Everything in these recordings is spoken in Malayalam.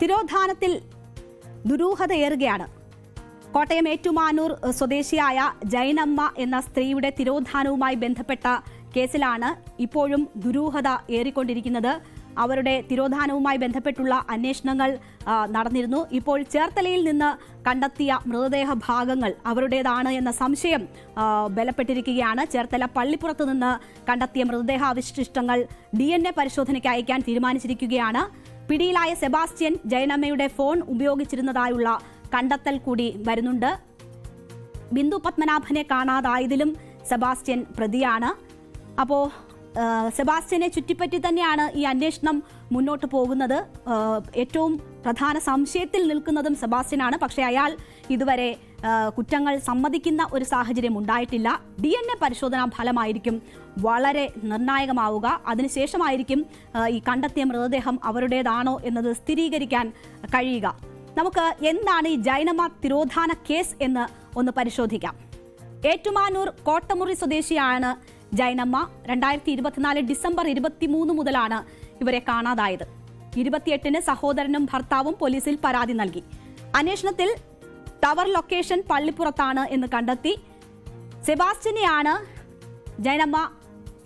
തിരോധാനത്തിൽ ദുരൂഹതയേറുകയാണ്. കോട്ടയം ഏറ്റുമാനൂർ സ്വദേശിയായ ജൈനമ്മ എന്ന സ്ത്രീയുടെ തിരോധാനവുമായി ബന്ധപ്പെട്ട കേസിലാണ് ഇപ്പോഴും ദുരൂഹത ഏറിക്കൊണ്ടിരിക്കുന്നത്. അവരുടെ തിരോധാനവുമായി ബന്ധപ്പെട്ടുള്ള അന്വേഷണങ്ങൾ നടന്നിരുന്നു. ഇപ്പോൾ ചേർത്തലയിൽ നിന്ന് കണ്ടെത്തിയ മൃതദേഹ ഭാഗങ്ങൾ അവരുടേതാണ് എന്ന സംശയം ബലപ്പെട്ടിരിക്കുകയാണ്. ചേർത്തല പള്ളിപ്പുറത്ത് നിന്ന് കണ്ടെത്തിയ മൃതദേഹാവശിഷ്ടങ്ങൾ DNA പരിശോധനയ്ക്ക് അയക്കാൻ തീരുമാനിച്ചിരിക്കുകയാണ്. പിടിയിലായ സെബാസ്റ്റ്യൻ ജൈനമ്മയുടെ ഫോൺ ഉപയോഗിച്ചിരുന്നതായുള്ള കണ്ടെത്തൽ കൂടി വരുന്നുണ്ട്. ബിന്ദു പത്മനാഭനെ കാണാതായതിലും സെബാസ്റ്റ്യൻ പ്രതിയാണ്. അപ്പോൾ സെബാസ്റ്റ്യനെ ചുറ്റിപ്പറ്റി തന്നെയാണ് ഈ അന്വേഷണം മുന്നോട്ട് പോകുന്നത്. ഏറ്റവും പ്രധാന സംശയത്തിൽ നിൽക്കുന്നതും സെബാസ്റ്റ്യനാണ്. പക്ഷേ അയാൾ ഇതുവരെ കുറ്റങ്ങൾ സമ്മതിക്കുന്ന ഒരു സാഹചര്യം ഉണ്ടായിട്ടില്ല. DNA പരിശോധനാ ഫലമായിരിക്കും വളരെ നിർണായകമാവുക. അതിനുശേഷമായിരിക്കും ഈ കണ്ടെത്തിയ മൃതദേഹം അവരുടേതാണോ എന്നത് സ്ഥിരീകരിക്കാൻ കഴിയുക. നമുക്ക് എന്താണ് ഈ ജൈനമ്മ തിരോധാന കേസ് എന്ന് ഒന്ന് പരിശോധിക്കാം. ഏറ്റുമാനൂർ കോട്ടമുറി സ്വദേശിയാണ് ജൈനമ്മ. 2024 ഡിസംബർ 23 മുതലാണ് ഇവരെ കാണാതായത്. 28-ന് സഹോദരനും ഭർത്താവും പോലീസിൽ പരാതി നൽകി. അന്വേഷണത്തിൽ ടവർ ലൊക്കേഷൻ പള്ളിപ്പുറത്താണ് എന്ന് കണ്ടെത്തി. സെബാസ്റ്റ്യനെയാണ് ജൈനമ്മ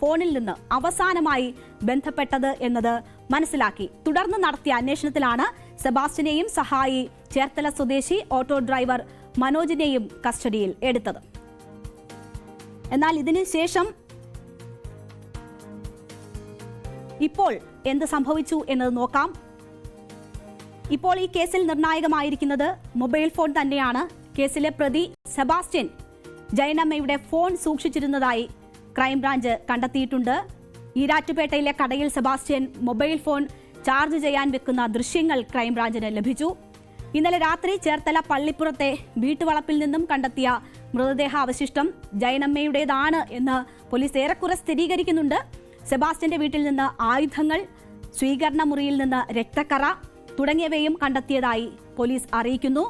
ഫോണിൽ നിന്ന് അവസാനമായി ബന്ധപ്പെട്ടത് എന്നത് മനസ്സിലാക്കി. തുടർന്ന് നടത്തിയ അന്വേഷണത്തിലാണ് സെബാസ്റ്റ്യനെയും സഹായി ചേർത്തല സ്വദേശി ഓട്ടോ ഡ്രൈവർ മനോജിനെയും കസ്റ്റഡിയിൽ എടുത്തത്. എന്നാൽ ഇതിന് ശേഷം ഇപ്പോൾ എന്ത് സംഭവിച്ചു എന്നത് നോക്കാം. ഇപ്പോൾ ഈ കേസിൽ നിർണായകമായിരിക്കുന്നത് മൊബൈൽ ഫോൺ തന്നെയാണ്. കേസിലെ പ്രതി സെബാസ്റ്റ്യൻ ജൈനമ്മയുടെ ഫോൺ സൂക്ഷിച്ചിരുന്നതായി ക്രൈംബ്രാഞ്ച് കണ്ടെത്തിയിട്ടുണ്ട്. ഈരാറ്റുപേട്ടയിലെ കടയിൽ സെബാസ്റ്റ്യൻ മൊബൈൽ ഫോൺ ചാർജ് ചെയ്യാൻ വെക്കുന്ന ദൃശ്യങ്ങൾ ക്രൈംബ്രാഞ്ചിന് ലഭിച്ചു. ഇന്നലെ രാത്രി ചേർത്തല പള്ളിപ്പുറത്തെ വീട്ടുവളപ്പിൽ നിന്നും കണ്ടെത്തിയ മൃതദേഹാവശിഷ്ടം ജൈനമ്മയുടേതാണ് എന്ന് പോലീസ് ഏറെക്കുറെ സ്ഥിരീകരിക്കുന്നുണ്ട്. സെബാസ്റ്റ്യന്റെ വീട്ടിൽ നിന്ന് ആയുധങ്ങൾ, സ്വീകരണ മുറിയിൽ നിന്ന് രക്തക്കറ തുടങ്ങിയവയും കണ്ടെത്തിയതായി പോലീസ് അറിയിക്കുന്നു.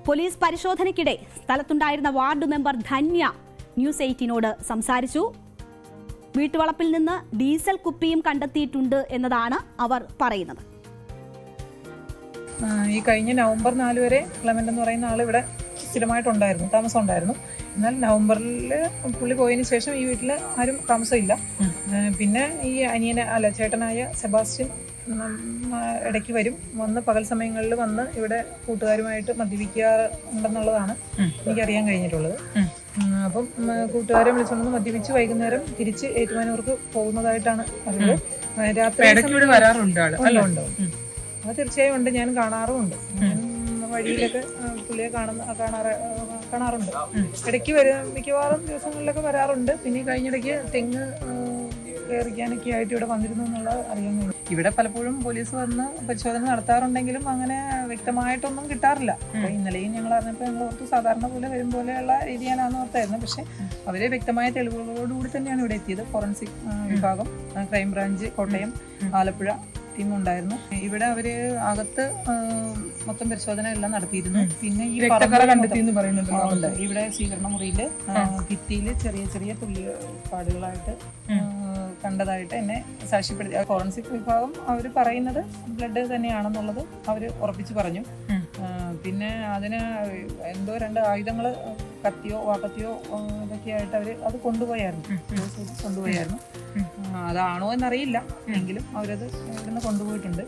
പോലീസ് പരിശോധനയ്ക്കിടെ സ്ഥലത്തുണ്ടായിരുന്ന വാർഡ് മെമ്പർ ധന്യ ന്യൂസ് 18നോട് സംസാരിച്ചു. വീട്ടുവളപ്പിൽ നിന്ന് ഡീസൽ കുപ്പിയും കണ്ടെത്തിയിട്ടുണ്ട് എന്നതാണ് അവർ പറയുന്നത്. ഈ കഴിഞ്ഞ നവംബർ 4 വരെ ക്ലെമന്റ് എന്ന് പറയുന്ന ആൾ ഇവിടെ സ്ഥിരമായിട്ടുണ്ടായിരുന്നു, താമസം ഉണ്ടായിരുന്നു. എന്നാൽ നവംബറിൽ പുള്ളി പോയതിനു ശേഷം ഈ വീട്ടിൽ ആരും താമസമില്ല. പിന്നെ ഈ ചേട്ടനായ സെബാസ്റ്റ്യൻ ഇടയ്ക്ക് വന്ന് പകൽ സമയങ്ങളിൽ വന്ന് ഇവിടെ കൂട്ടുകാരുമായിട്ട് മദ്യപിക്കാറുണ്ടെന്നുള്ളതാണ് എനിക്കറിയാൻ കഴിഞ്ഞിട്ടുള്ളത്. അപ്പം കൂട്ടുകാരെ വിളിച്ചുകൊണ്ട് മദ്യപിച്ച് വൈകുന്നേരം തിരിച്ച് ഏറ്റുമാനൂർക്ക് പോകുന്നതായിട്ടാണ് അറിയുന്നത്. രാത്രി വരാറുണ്ട്. അത് തീർച്ചയായും ഉണ്ട്, ഞാൻ കാണാറുമുണ്ട്. വഴിയിലൊക്കെ പുള്ളിയെ കാണാറുണ്ട്. ഇടയ്ക്ക് മിക്കവാറും ദിവസങ്ങളിലൊക്കെ വരാറുണ്ട്. പിന്നെ കഴിഞ്ഞിടയ്ക്ക് തെങ്ങ് കയറിക്കാനൊക്കെ ആയിട്ട് ഇവിടെ വന്നിരുന്നു എന്നുള്ളത് അറിയാൻ കഴിയും. ഇവിടെ പലപ്പോഴും പോലീസ് വന്ന് പരിശോധന നടത്താറുണ്ടെങ്കിലും അങ്ങനെ വ്യക്തമായിട്ടൊന്നും കിട്ടാറില്ല. അപ്പോൾ ഇന്നലെയും ഞങ്ങൾ അറിഞ്ഞപ്പോൾ ഞങ്ങൾ ഓർത്ത് സാധാരണ പോലെ വരും പോലെയുള്ള രീതിയാണെന്ന് ഓർത്തായിരുന്നു. പക്ഷെ അവര് വ്യക്തമായ തെളിവുകളോടുകൂടി തന്നെയാണ് ഇവിടെ എത്തിയത്. ഫോറൻസിക് വിഭാഗം, ക്രൈംബ്രാഞ്ച് കോട്ടയം, ആലപ്പുഴ ടീം ഉണ്ടായിരുന്നു. ഇവിടെ അവര് അകത്ത് മൊത്തം പരിശോധന എല്ലാം നടത്തിയിരുന്നു. പിന്നെ ഈ പറയുന്നുണ്ട് ഇവിടെ സ്വീകരണ മുറിയില് ഭിത്തിയില് ചെറിയ ചെറിയ പാടുകളായിട്ട് കണ്ടതായിട്ട് എന്നെ സാക്ഷ്യപ്പെടുത്തി. ഫോറൻസിക് വിഭാഗം അവർ പറയുന്നത് ബ്ലഡ് തന്നെയാണെന്നുള്ളത് അവർ ഉറപ്പിച്ച് പറഞ്ഞു. പിന്നെ അതിന് എന്തോ 2 ആയുധങ്ങൾ, കത്തിയോ വാക്കത്തിയോ ഇതൊക്കെ ആയിട്ട് അവർ അത് കൊണ്ടുപോയായിരുന്നു. അതാണോ എന്നറിയില്ല, എങ്കിലും അവരത് ഇവിടുന്ന് കൊണ്ടുപോയിട്ടുണ്ട്.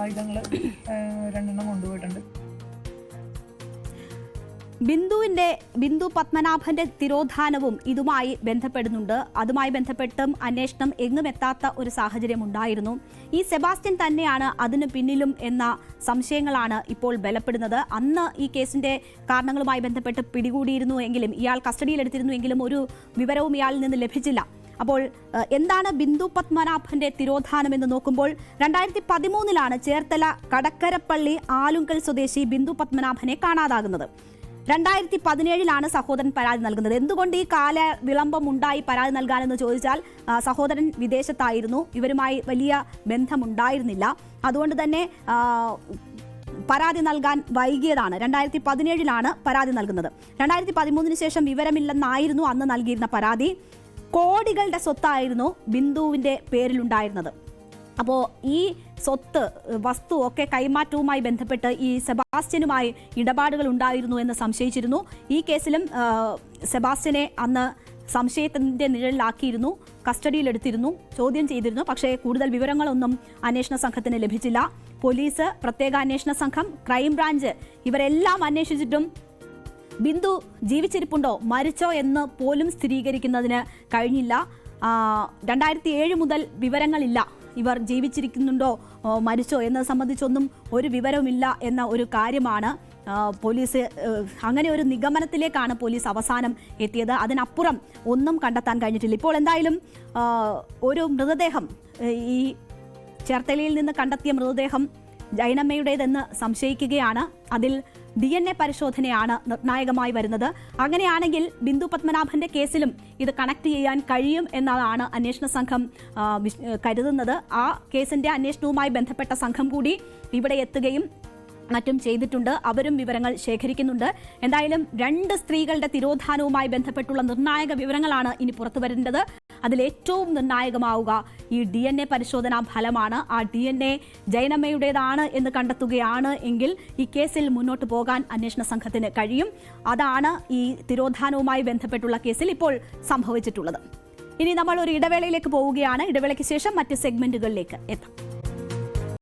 ആയുധങ്ങൾ 2 കൊണ്ടുപോയിട്ടുണ്ട്. ബിന്ദു പത്മനാഭന്റെ തിരോധാനവും ഇതുമായി ബന്ധപ്പെടുന്നുണ്ട്. അതുമായി ബന്ധപ്പെട്ടും അന്വേഷണം എങ്ങും എത്താത്ത ഒരു സാഹചര്യം ഉണ്ടായിരുന്നു. ഈ സെബാസ്റ്റ്യൻ തന്നെയാണ് അതിന് പിന്നിലും എന്ന സംശയങ്ങളാണ് ഇപ്പോൾ ബലപ്പെടുന്നത്. അന്ന് ഈ കേസിന്റെ കാരണങ്ങളുമായി ബന്ധപ്പെട്ട് പിടികൂടിയിരുന്നു എങ്കിലും, ഇയാൾ കസ്റ്റഡിയിലെടുത്തിരുന്നു എങ്കിലും ഒരു വിവരവും ഇയാളിൽ നിന്ന് ലഭിച്ചില്ല. അപ്പോൾ എന്താണ് ബിന്ദു പത്മനാഭന്റെ തിരോധാനം എന്ന് നോക്കുമ്പോൾ 2013 ചേർത്തല കടക്കരപ്പള്ളി ആലുങ്കൽ സ്വദേശി ബിന്ദു പത്മനാഭനെ കാണാതാകുന്നത്. 2017 സഹോദരൻ പരാതി നൽകുന്നത്. എന്തുകൊണ്ട് ഈ കാല വിളംബം ഉണ്ടായി പരാതി നൽകാനെന്ന് ചോദിച്ചാൽ സഹോദരൻ വിദേശത്തായിരുന്നു, ഇവരുമായി വലിയ ബന്ധമുണ്ടായിരുന്നില്ല. അതുകൊണ്ട് തന്നെ പരാതി നൽകാൻ വൈകിയതാണ്. 2017 പരാതി നൽകുന്നത്. 2013 ശേഷം വിവരമില്ലെന്നായിരുന്നു അന്ന് നൽകിയിരുന്ന പരാതി. കോടികളുടെ സ്വത്തായിരുന്നു ബിന്ദുവിന്റെ പേരിലുണ്ടായിരുന്നത്. അപ്പോൾ ഈ സ്വത്ത് വസ്തു ഒക്കെ കൈമാറ്റവുമായി ബന്ധപ്പെട്ട് ഈ സെബാസ്റ്റ്യനുമായി ഇടപാടുകൾ ഉണ്ടായിരുന്നു എന്ന് സംശയിച്ചിരുന്നു. ഈ കേസിലും സെബാസ്റ്റ്യനെ അന്ന് സംശയത്തിന്റെ നിഴലിലാക്കിയിരുന്നു, കസ്റ്റഡിയിലെടുത്തിരുന്നു, ചോദ്യം ചെയ്തിരുന്നു. പക്ഷേ കൂടുതൽ വിവരങ്ങളൊന്നും അന്വേഷണ സംഘത്തിന് ലഭിച്ചില്ല. പോലീസ്, പ്രത്യേക അന്വേഷണ സംഘം, ക്രൈംബ്രാഞ്ച് ഇവരെല്ലാം അന്വേഷിച്ചിട്ടും ബിന്ദു ജീവിച്ചിരിപ്പുണ്ടോ മരിച്ചോ എന്ന് പോലും സ്ഥിരീകരിക്കുന്നതിന് കഴിഞ്ഞില്ല. 2007 മുതൽ വിവരങ്ങളില്ല. ഇവർ ജീവിച്ചിരിക്കുന്നുണ്ടോ മരിച്ചോ എന്നത് സംബന്ധിച്ചൊന്നും ഒരു വിവരവുമില്ല എന്ന ഒരു കാര്യമാണ് പോലീസ്. അങ്ങനെ ഒരു നിഗമനത്തിലേക്കാണ് പോലീസ് അവസാനം എത്തിയത്. അതിനപ്പുറം ഒന്നും കണ്ടെത്താൻ കഴിഞ്ഞിട്ടില്ല. ഇപ്പോൾ എന്തായാലും ഒരു മൃതദേഹം, ഈ ചേർത്തലയിൽ നിന്ന് കണ്ടെത്തിയ മൃതദേഹം ജൈനമ്മയുടേതെന്ന് സംശയിക്കുകയാണ്. അതിൽ DNA പരിശോധനയാണ് നിർണായകമായി വരുന്നത്. അങ്ങനെയാണെങ്കിൽ ബിന്ദു പത്മനാഭന്റെ കേസിലും ഇത് കണക്ട് ചെയ്യാൻ കഴിയും എന്നതാണ് അന്വേഷണ സംഘം കരുതുന്നത്. ആ കേസിന്റെ അന്വേഷണവുമായി ബന്ധപ്പെട്ട സംഘം കൂടി ഇവിടെ എത്തുകയും മറ്റും ചെയ്തിട്ടുണ്ട്. അവരും വിവരങ്ങൾ ശേഖരിക്കുന്നുണ്ട്. എന്തായാലും 2 സ്ത്രീകളുടെ തിരോധാനവുമായി ബന്ധപ്പെട്ടുള്ള നിർണായക വിവരങ്ങളാണ് ഇനി പുറത്തു വരേണ്ടത്. അതിലേറ്റവും നിർണായകമാവുക ഈ DNA പരിശോധനാ ഫലമാണ്. ആ DNA ജൈനമ്മയുടേതാണ് എന്ന് കണ്ടെത്തുകയാണ് എങ്കിൽ ഈ കേസിൽ മുന്നോട്ട് പോകാൻ അന്വേഷണ സംഘത്തിന് കഴിയും. അതാണ് ഈ തിരോധാനവുമായി ബന്ധപ്പെട്ടുള്ള കേസിൽ ഇപ്പോൾ സംഭവിച്ചിട്ടുള്ളത്. ഇനി നമ്മൾ ഒരു ഇടവേളയിലേക്ക് പോവുകയാണ്. ഇടവേളയ്ക്ക് ശേഷം മറ്റ് സെഗ്മെന്റുകളിലേക്ക് എത്താം.